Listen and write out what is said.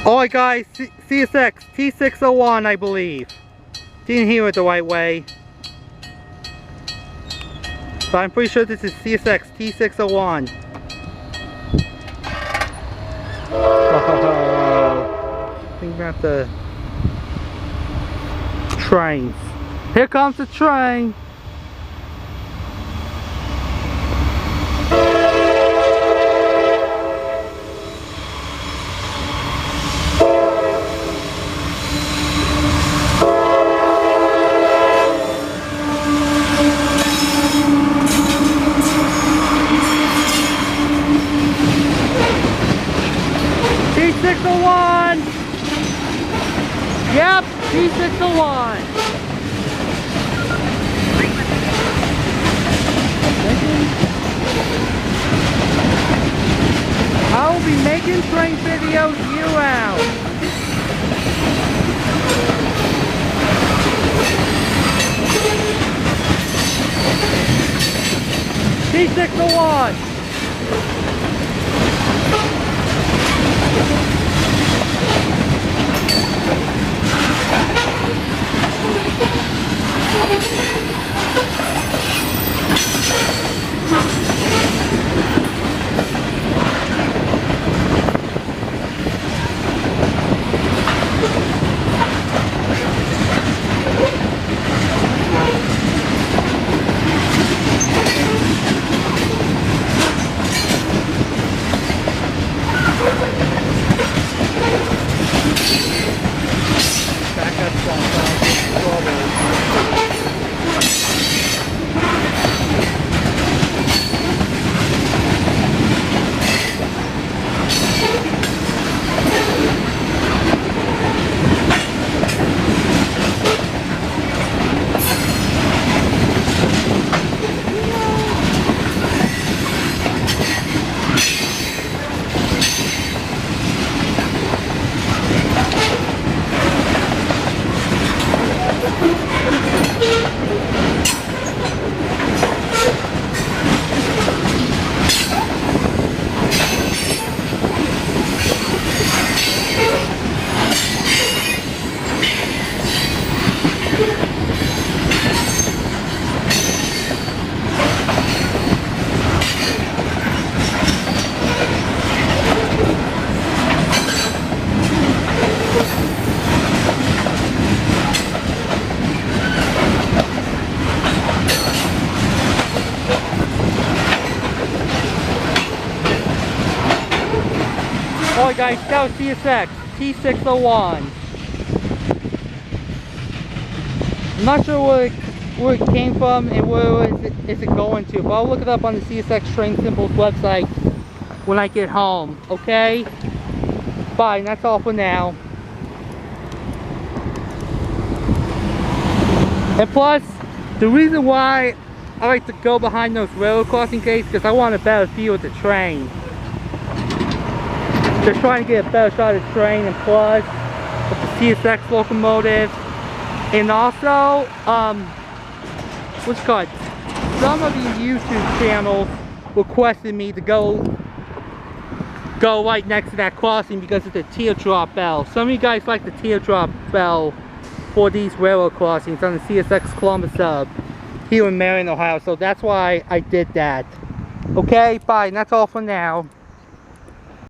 Alright guys, CSX T601 I believe. Didn't hear it the right way. But I'm pretty sure this is CSX T601. Think about the trains. Here comes the train. T601! Yep, T601! I will be making train videos year-round. T601! Alright guys, that was CSX T601. I'm not sure where it came from and where is it going to, but I'll look it up on the CSX Train Symbols website when I get home, okay? Bye, and that's all for now. And plus, the reason why I like to go behind those railroad crossing gates because I want a better view of the train. Just trying to get a better shot of the train, and plus with the CSX locomotives. And also, what's it called? Some of these YouTube channels requested me to go right next to that crossing because of the teardrop bell. Some of you guys like the teardrop bell for these railroad crossings on the CSX Columbus sub here in Marion, Ohio. So that's why I did that. Okay, bye, and that's all for now.